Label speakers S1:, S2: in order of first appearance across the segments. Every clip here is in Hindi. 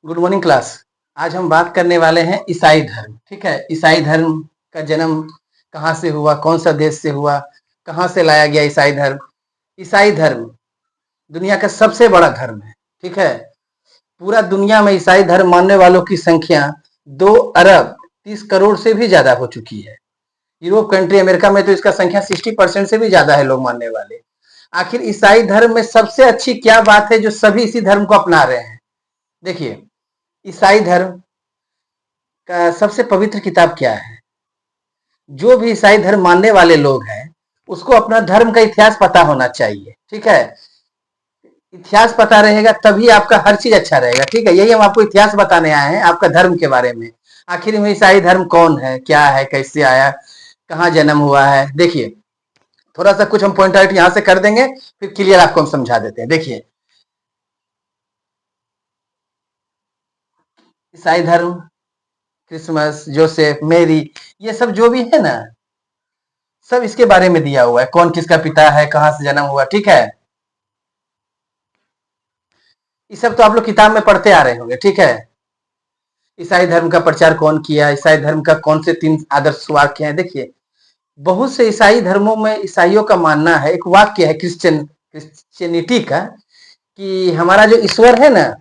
S1: Good morning class. आज हम बात करने वाले हैं ईसाई धर्म। ठीक है, ईसाई धर्म का जन्म कहाँ से हुआ, कौन सा देश से हुआ, कहाँ से लाया गया ईसाई धर्म। ईसाई धर्म दुनिया का सबसे बड़ा धर्म है। ठीक है, पूरा दुनिया में ईसाई धर्म मानने वालों की संख्या 2 अरब 30 करोड़ से भी ज्यादा हो चुकी है। यूरोप कंट्री, अमेरिका में तो इसका संख्या 60% से भी ज्यादा है लोग मानने वाले। आखिर ईसाई धर्म में सबसे अच्छी क्या बात है जो सभी इसी धर्म को अपना रहे हैं? देखिए, ईसाई धर्म का सबसे पवित्र किताब क्या है? जो भी ईसाई धर्म मानने वाले लोग हैं उसको अपना धर्म का इतिहास पता होना चाहिए। ठीक है, इतिहास पता रहेगा तभी आपका हर चीज अच्छा रहेगा। ठीक है, यही हम आपको इतिहास बताने आए हैं आपका धर्म के बारे में। आखिर में ईसाई धर्म कौन है, क्या है, कैसे आया, कहाँ जन्म हुआ है। देखिए, थोड़ा सा कुछ हम पॉइंट आउट यहाँ से कर देंगे, फिर क्लियर आपको हम समझा देते हैं। देखिए, ईसाई धर्म, क्रिसमस, जोसेफ, मेरी, ये सब जो भी है ना, सब इसके बारे में दिया हुआ है। कौन किसका पिता है, कहाँ से जन्म हुआ। ठीक है, ये सब तो आप लोग किताब में पढ़ते आ रहे होंगे। ठीक है, ईसाई धर्म का प्रचार कौन किया, ईसाई धर्म का कौन से 3 आदर्श वाक्य हैं। देखिए, बहुत से ईसाई धर्मों में ईसाइयों का मानना है, एक वाक्य है क्रिश्चियनिटी का, कि हमारा जो ईश्वर है ना,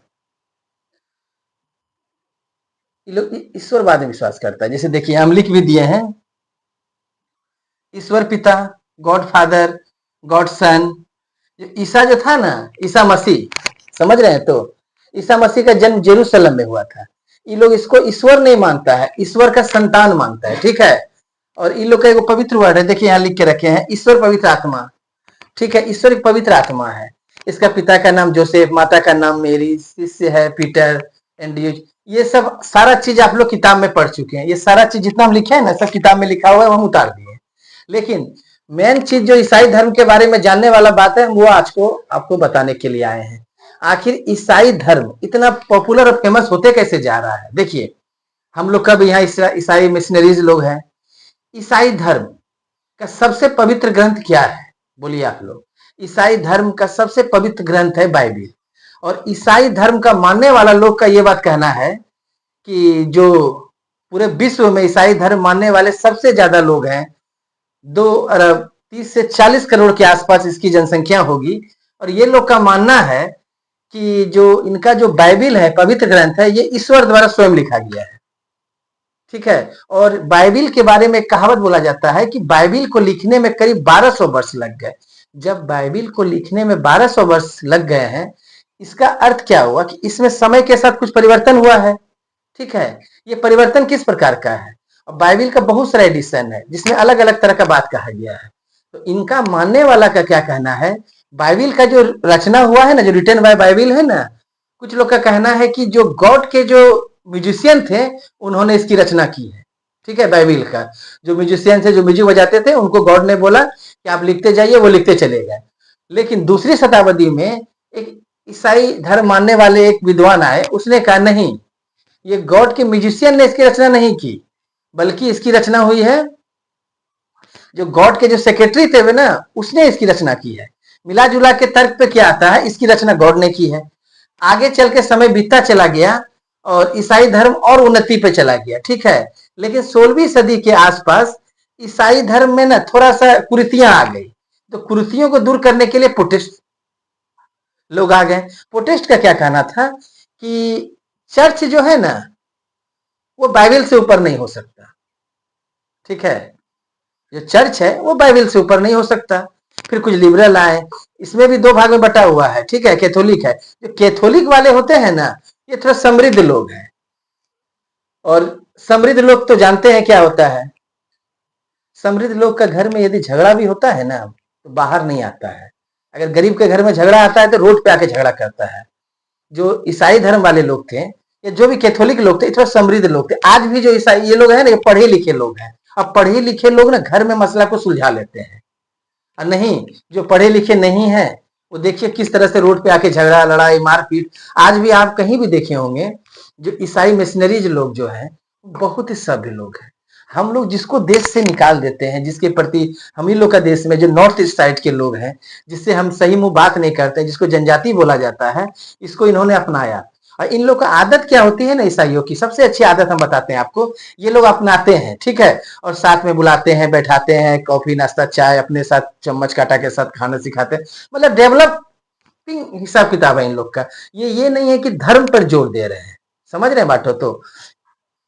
S1: ये लोग ईश्वरवाद में विश्वास करता है। जैसे देखिए, हम लिख भी दिए हैं, ईश्वर पिता, गॉड फादर, गॉड सन। ईसा जो था ना, ईसा मसीह, समझ रहे हैं? तो ईसा मसीह का जन्म जेरूशलेम में हुआ था। ये लोग इसको ईश्वर नहीं मानता है, ईश्वर का संतान मानता है। ठीक है, और इन लोग का एक पवित्र वर्ड है, देखिए यहाँ लिख के रखे हैं, ईश्वर पवित्र आत्मा। ठीक है, ईश्वर एक पवित्र आत्मा है। इसका पिता का नाम जोसेफ, माता का नाम मेरी, शिष्य है पीटर, एंड्रयूज। ये सब सारा चीज आप लोग किताब में पढ़ चुके हैं। ये सारा चीज जितना हम लिखे हैं ना, सब किताब में लिखा हुआ है, हम उतार दिए। लेकिन मेन चीज जो ईसाई धर्म के बारे में जानने वाला बात है, वो आज को आपको बताने के लिए आए हैं। आखिर ईसाई धर्म इतना पॉपुलर और फेमस होते कैसे जा रहा है? देखिए, हम लोग कब यहाँ ईसाई मिशनरीज लोग हैं। ईसाई धर्म का सबसे पवित्र ग्रंथ क्या है? बोलिए आप लोग। ईसाई धर्म का सबसे पवित्र ग्रंथ है बाइबिल। और ईसाई धर्म का मानने वाला लोग का ये बात कहना है कि जो पूरे विश्व में ईसाई धर्म मानने वाले सबसे ज्यादा लोग हैं, 2 अरब 30 से 40 करोड़ के आसपास इसकी जनसंख्या होगी। और ये लोग का मानना है कि जो इनका जो बाइबिल है, पवित्र ग्रंथ है, ये ईश्वर द्वारा स्वयं लिखा गया है। ठीक है, और बाइबिल के बारे में कहावत बोला जाता है कि बाइबिल को लिखने में करीब 1200 वर्ष लग गए। जब बाइबिल को लिखने में 1200 वर्ष लग गए हैं, इसका अर्थ क्या हुआ कि इसमें समय के साथ कुछ परिवर्तन हुआ है। ठीक है, ये परिवर्तन किस प्रकार का है? और बाइबिल का बहुत सारा एडिशन है जिसमें अलग अलग तरह का बात कहा गया है। तो इनका मानने वाला का क्या कहना है, बाइबिल का जो रचना हुआ है ना, जो रिटन बाय बाइबिल है ना, कुछ लोग का कहना है कि जो गॉड के जो म्यूजिशियन थे, उन्होंने इसकी रचना की है। ठीक है, बाइबिल का जो म्यूजिशियन थे, जो म्यूजिक बजाते थे, उनको गॉड ने बोला कि आप लिखते जाइए, वो लिखते चले गए। लेकिन दूसरी शताब्दी में एक ईसाई धर्म मानने वाले एक विद्वान आए, उसने कहा नहीं, ये गॉड के म्यूजिशियन ने इसकी रचना नहीं की, बल्कि इसकी रचना हुई है जो गॉड के जो सेक्रेटरी थे वे ना, उसने इसकी रचना की है। मिला जुला के तर्क पे क्या आता है, इसकी रचना गॉड ने की है। आगे चल के समय बीतता चला गया और ईसाई धर्म और उन्नति पे चला गया। ठीक है, लेकिन 16वीं सदी के आसपास ईसाई धर्म में ना थोड़ा सा कुरीतियां आ गई। तो कुरीतियों को दूर करने के लिए प्रोटेस्ट लोग आ गए। प्रोटेस्ट का क्या कहना था कि चर्च जो है ना, वो बाइबल से ऊपर नहीं हो सकता। ठीक है, जो चर्च है वो बाइबल से ऊपर नहीं हो सकता। फिर कुछ लिबरल आए, इसमें भी 2 भाग में बटा हुआ है। ठीक है, कैथोलिक है। जो कैथोलिक वाले होते हैं ना, ये थोड़ा समृद्ध लोग हैं। और समृद्ध लोग तो जानते हैं क्या होता है। समृद्ध लोग का घर में यदि झगड़ा भी होता है ना, तो बाहर नहीं आता है। अगर गरीब के घर में झगड़ा आता है तो रोड पे आके झगड़ा करता है। जो ईसाई धर्म वाले लोग थे, या जो भी कैथोलिक लोग थे, थोड़ा समृद्ध लोग थे। आज भी जो ईसाई ये लोग हैं ना, ये पढ़े लिखे लोग हैं। अब पढ़े लिखे लोग ना घर में मसला को सुलझा लेते हैं, और नहीं जो पढ़े लिखे नहीं है, वो देखिए किस तरह से रोड पे आके झगड़ा, लड़ाई, मारपीट। आज भी आप कहीं भी देखे होंगे, जो ईसाई मिशनरीज लोग जो हैं, बहुत ही सभ्य लोग हैं। हम लोग जिसको देश से निकाल देते हैं, जिसके प्रति हम ही लोग का देश में जो नॉर्थ ईस्ट साइड के लोग हैं, जिससे हम सही मुंह बात नहीं करते, जिसको जनजाति बोला जाता है, इसको इन्होंने अपनाया। और इन लोग का आदत क्या होती है ना ईसाइयों की, सबसे अच्छी आदत हम बताते हैं आपको, ये लोग अपनाते हैं, ठीक है, और साथ में बुलाते हैं, बैठाते हैं, कॉफी नाश्ता चाय अपने साथ चम्मच काटा के साथ खाना सिखाते हैं, मतलब डेवलपिंग हिसाब किताब है इन लोग का। ये नहीं है कि धर्म पर जोर दे रहे हैं, समझ रहे हैं बात हो तो।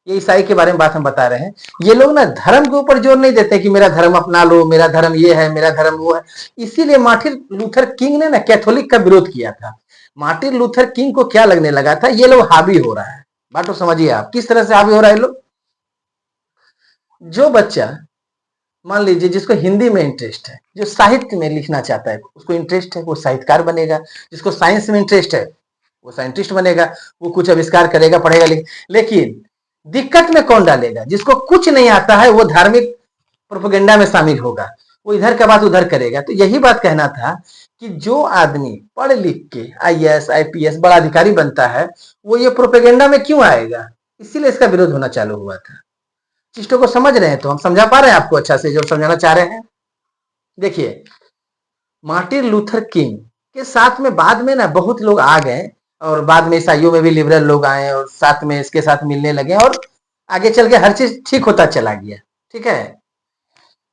S1: ये ईसाई के बारे में बात हम बता रहे हैं। ये लोग ना धर्म के ऊपर जोर नहीं देते कि मेरा धर्म अपना लो, मेरा धर्म ये है, मेरा धर्म वो है। इसीलिए मार्टिन लूथर किंग ने ना कैथोलिक का विरोध किया था। मार्टिन लूथर किंग को क्या लगने लगा था, ये लोग हावी हो रहा है। बात तो समझिए आप, किस तरह से हावी हो रहा है लोग। जो बच्चा मान लीजिए जिसको हिंदी में इंटरेस्ट है, जो साहित्य में लिखना चाहता है, उसको इंटरेस्ट है, वो साहित्यकार बनेगा। जिसको साइंस में इंटरेस्ट है, वो साइंटिस्ट बनेगा, वो कुछ आविष्कार करेगा, पढ़ेगा। लेकिन दिक्कत में कौन डालेगा, जिसको कुछ नहीं आता है वो धार्मिक प्रोपेगेंडा में शामिल होगा, वो इधर का बात उधर करेगा। तो यही बात कहना था कि जो आदमी पढ़ लिख के आईएएस आईपीएस बड़ा अधिकारी बनता है, वो ये प्रोपेगेंडा में क्यों आएगा। इसीलिए इसका विरोध होना चालू हुआ था। चीजों को समझ रहे हैं तो हम समझा पा रहे हैं आपको अच्छा से, जो समझाना चाह रहे हैं। देखिए मार्टिन लूथर किंग के साथ में बाद में ना बहुत लोग आ गए, और बाद में ईसाइयों में भी लिबरल लोग आए और साथ में इसके साथ मिलने लगे, और आगे चल के हर चीज ठीक होता चला गया। ठीक है,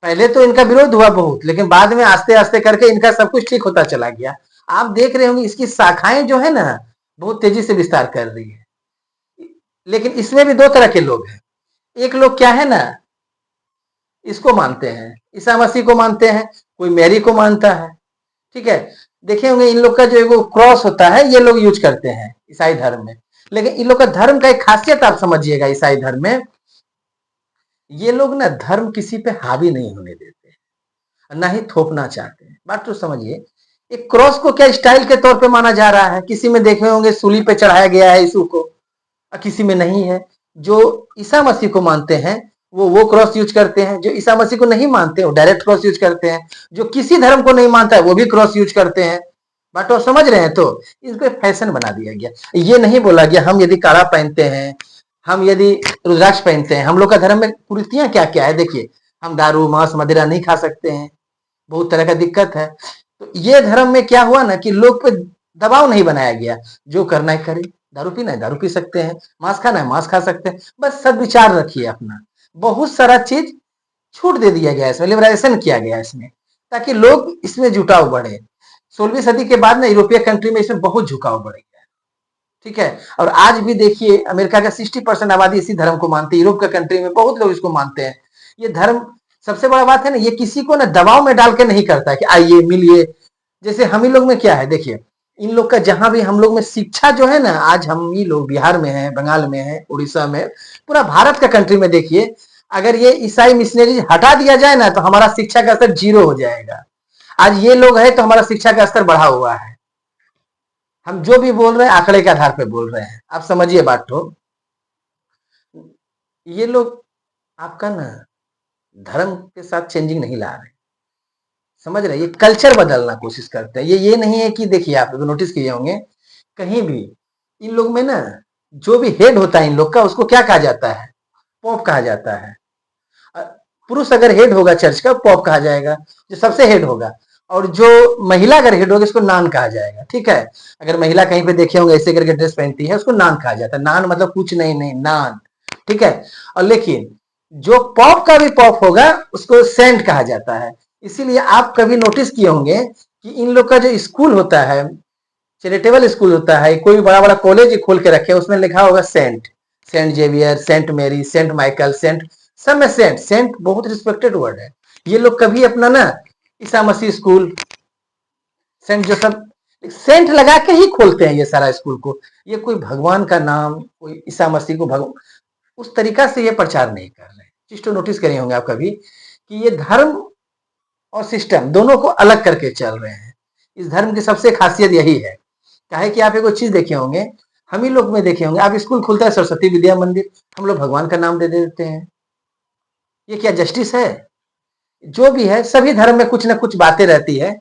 S1: पहले तो इनका विरोध हुआ बहुत, लेकिन बाद में आस्ते आस्ते करके इनका सब कुछ ठीक होता चला गया। आप देख रहे होंगे इसकी शाखाएं जो है ना बहुत तेजी से विस्तार कर रही है। लेकिन इसमें भी दो तरह के लोग हैं। एक लोग क्या है ना, इसको मानते हैं, ईसा मसीह को मानते हैं, कोई मैरी को मानता है। ठीक है, देखे होंगे इन लोग का जो एगो क्रॉस होता है ये लोग यूज करते हैं ईसाई धर्म में। लेकिन इन लोग का धर्म का एक खासियत आप समझिएगा, ईसाई धर्म में ये लोग ना धर्म किसी पे हावी नहीं होने देते, ना ही थोपना चाहते हैं। बात तो समझिए, एक क्रॉस को क्या स्टाइल के तौर पे माना जा रहा है। किसी में देखे होंगे सूली पे चढ़ाया गया है यीशु को, और किसी में नहीं है। जो ईसा मसीह को मानते हैं वो क्रॉस यूज करते हैं, जो ईसा मसीह को नहीं मानते वो डायरेक्ट क्रॉस यूज करते हैं, जो किसी धर्म को नहीं मानता है वो भी क्रॉस यूज करते हैं। बात और समझ रहे हैं तो। इसको फैशन बना दिया गया। ये नहीं बोला गया हम यदि काला पहनते हैं, हम यदि रुद्राक्ष पहनते हैं, हम लोग का धर्म में कुरीतियां क्या क्या है। देखिए, हम दारू मांस मदिरा नहीं खा सकते हैं, बहुत तरह का दिक्कत है। तो ये धर्म में क्या हुआ ना कि लोग पे दबाव नहीं बनाया गया, जो करना है करे, दारू पीना है दारू पी सकते हैं, मांस खाना है मांस खा सकते हैं, बस सद्विचार रखिए अपना। बहुत सारा चीज छूट दे दिया गया, इसमें लिबरेशन किया गया इसमें, ताकि लोग इसमें जुटाव बढ़े। 16वीं सदी के बाद ना यूरोपीय कंट्री में इसमें बहुत झुकाव बढ़ गया। ठीक है, और आज भी देखिए अमेरिका का 60% आबादी इसी धर्म को मानती है, यूरोप के कंट्री में बहुत लोग इसको मानते हैं। ये धर्म सबसे बड़ा बात है ना, ये किसी को ना दबाव में डाल के नहीं करता है कि आइए मिलिए। जैसे हम ही लोग में क्या है, देखिए इन लोग का जहां भी हम लोग में शिक्षा जो है ना, आज हम ही लोग बिहार में है, बंगाल में है, उड़ीसा में, पूरा भारत का कंट्री में देखिए, अगर ये ईसाई मिशनरी हटा दिया जाए ना तो हमारा शिक्षा का स्तर 0 हो जाएगा। आज ये लोग है तो हमारा शिक्षा का स्तर बढ़ा हुआ है। हम जो भी बोल रहे हैं आंकड़े के आधार पर बोल रहे हैं, आप समझिए बात तो। ये लोग आपका ना धर्म के साथ चेंजिंग नहीं ला रहे, समझ रहे, ये कल्चर बदलना कोशिश करते हैं। ये नहीं है कि देखिए आप नोटिस किए होंगे कहीं भी इन लोग में ना, जो भी हेड होता है इन लोग का उसको क्या कहा जाता है, पॉप कहा जाता है। पुरुष अगर हेड होगा चर्च का, पॉप कहा जाएगा, जो सबसे हेड होगा। और जो महिला अगर हेड होगी उसको नान कहा जाएगा। ठीक है, अगर महिला कहीं पे देखे होंगे ऐसे करके ड्रेस पहनती है, उसको नान कहा जाता है। नान मतलब कुछ नहीं नहीं, नान। ठीक है, और लेकिन जो पॉप का भी पॉप होगा उसको सेंट कहा जाता है। इसीलिए आप कभी नोटिस किए होंगे कि इन लोग का जो स्कूल होता है, चैरिटेबल स्कूल होता है, कोई बड़ा बड़ा कॉलेज खोल के रखे, उसमें लिखा होगा saint, saint Xavier, saint Mary, saint Michael, saint, सब में सेंट। सेंट बहुत रिस्पेक्टेड वर्ड है। ये लोग कभी अपना ना ईसा मसीह स्कूल, सेंट जोसेफ, सेंट लगा के ही खोलते हैं ये सारा स्कूल को। ये कोई भगवान का नाम, कोई ईसा मसीह को भगवान, उस तरीका से ये प्रचार नहीं कर रहे। चीज तो नोटिस करे होंगे आप कभी कि ये धर्म और सिस्टम दोनों को अलग करके चल रहे हैं। इस धर्म की सबसे खासियत यही है। क्या है कि आप एक चीज देखे होंगे, हम ही लोग में देखे होंगे, आप स्कूल खुलता है सरस्वती विद्या मंदिर, हम लोग भगवान का नाम दे देते हैं। ये क्या जस्टिस है। जो भी है, सभी धर्म में कुछ ना कुछ बातें रहती है,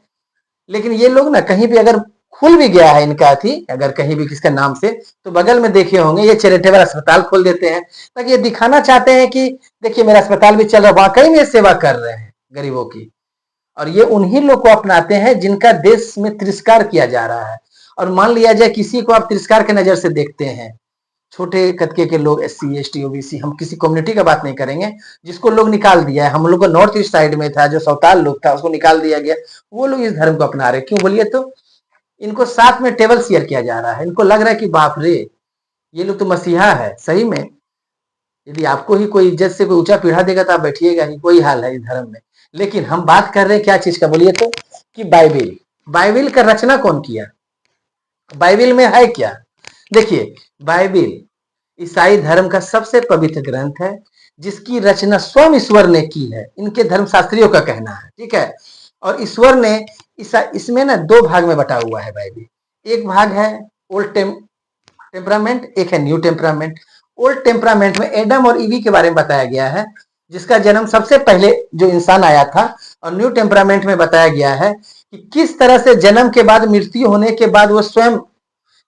S1: लेकिन ये लोग ना कहीं भी अगर खुल भी गया है इनका थी, अगर कहीं भी किसका नाम से, तो बगल में देखे होंगे ये चैरिटेबल अस्पताल खोल देते हैं, ताकि ये दिखाना चाहते हैं कि देखिए मेरा अस्पताल भी चल रहा है, वाकई में सेवा कर रहे हैं गरीबों की। और ये उन्हीं लोग को अपनाते हैं जिनका देश में तिरस्कार किया जा रहा है। और मान लिया जाए किसी को आप तिरस्कार के नजर से देखते हैं, छोटे कदके के लोग, SC ST OBC, हम किसी कम्युनिटी का बात नहीं करेंगे, जिसको लोग निकाल दिया है, हम लोग को नॉर्थ ईस्ट साइड में था जो सौताल लोग था उसको निकाल दिया गया, वो लोग इस धर्म को अपना रहे, क्यों बोलिए तो? इनको साथ में टेबल शेयर किया जा रहा है, इनको लग रहा है कि बाप रे ये लोग तो मसीहा है। सही में यदि आपको ही कोई इज्जत से कोई ऊंचा पीढ़ा देगा तो आप बैठिएगा ही, कोई हाल है इस धर्म में। लेकिन हम बात कर रहे हैं क्या चीज का बोलिए तो, कि बाइबिल। बाइबिल का रचना कौन किया? बाइबिल में है क्या? देखिए, बाइबिल ईसाई धर्म का सबसे पवित्र ग्रंथ है, जिसकी रचना स्वयं ईश्वर ने की है, इनके धर्मशास्त्रियों का कहना है, ठीक है। और ईश्वर ने इसमें ना 2 भाग में बटा हुआ है बाइबिल। एक भाग है ओल्ड टेम्परामेंट, एक है न्यू टेम्परामेंट। ओल्ड टेम्परामेंट में एडम और ईवी के बारे में बताया गया है, जिसका जन्म सबसे पहले जो इंसान आया था। और न्यू टेम्परामेंट में बताया गया है कि किस तरह से जन्म के बाद, मृत्यु होने के बाद वो स्वयं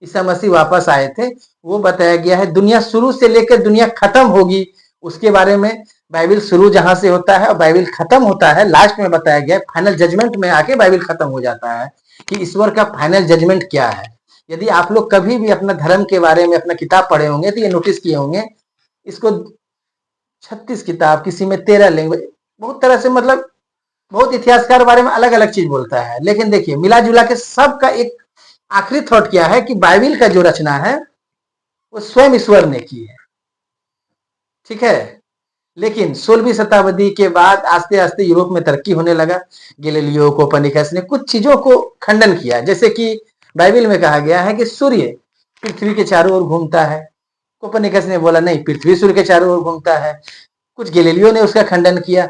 S1: ईसा मसीह वापस आए थे, वो बताया गया है। दुनिया शुरू से लेकर दुनिया खत्म होगी उसके बारे में, बाइबिल शुरू जहां से होता है और बाइबिल खत्म होता है, लास्ट में बताया गया है, फाइनल जजमेंट में आके बाइबिल खत्म हो जाता है कि ईश्वर का फाइनल जजमेंट क्या है। यदि आप लोग कभी भी अपना धर्म के बारे में अपना किताब पढ़े होंगे तो ये नोटिस किए होंगे, इसको 36 किताब, किसी में 13 लैंग्वेज, बहुत तरह से, मतलब बहुत इतिहासकार बारे में अलग अलग चीज बोलता है। लेकिन देखिए मिला जुला के सबका एक आखिरी थॉट क्या है कि बाइबिल का जो रचना है वो स्वयं ईश्वर ने की है, ठीक है। लेकिन 16वीं शताब्दी के बाद आस्ते आस्ते यूरोप में तरक्की होने लगा। गैलीलियो कोपरनिकस ने कुछ चीजों को खंडन किया, जैसे कि बाइबिल में कहा गया है कि सूर्य पृथ्वी के चारों ओर घूमता है। कोपरनिकस ने बोला नहीं, पृथ्वी सूर्य के चारों ओर घूमता है। कुछ गैलीलियो ने उसका खंडन किया।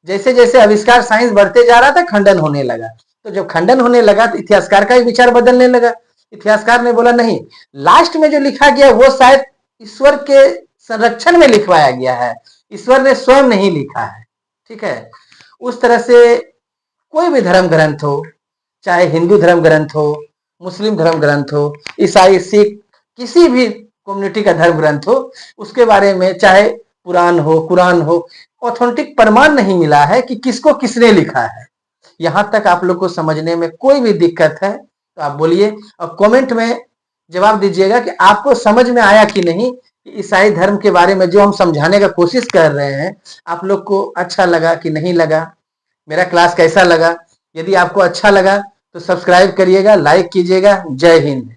S1: जैसे जैसे आविष्कार साइंस बढ़ते जा रहा था, खंडन होने लगा। तो जब खंडन होने लगा तो इतिहासकार का भी विचार बदलने लगा। इतिहासकार ने बोला नहीं, लास्ट में जो लिखा गया वो शायद ईश्वर के संरक्षण में लिखवाया गया है, ईश्वर ने स्वयं नहीं लिखा है, ठीक है। उस तरह से कोई भी धर्म ग्रंथ हो, चाहे हिंदू धर्म ग्रंथ हो, मुस्लिम धर्म ग्रंथ हो, ईसाई, सिख, किसी भी कम्युनिटी का धर्म ग्रंथ हो, उसके बारे में चाहे पुराण हो, कुरान हो, ऑथेंटिक प्रमाण नहीं मिला है कि किसको किसने लिखा है। यहां तक आप लोग को समझने में कोई भी दिक्कत है तो आप बोलिए और कमेंट में जवाब दीजिएगा कि आपको समझ में आया कि नहीं, कि ईसाई धर्म के बारे में जो हम समझाने का कोशिश कर रहे हैं, आप लोग को अच्छा लगा कि नहीं लगा, मेरा क्लास कैसा लगा। यदि आपको अच्छा लगा तो सब्सक्राइब करिएगा, लाइक कीजिएगा। जय हिंद।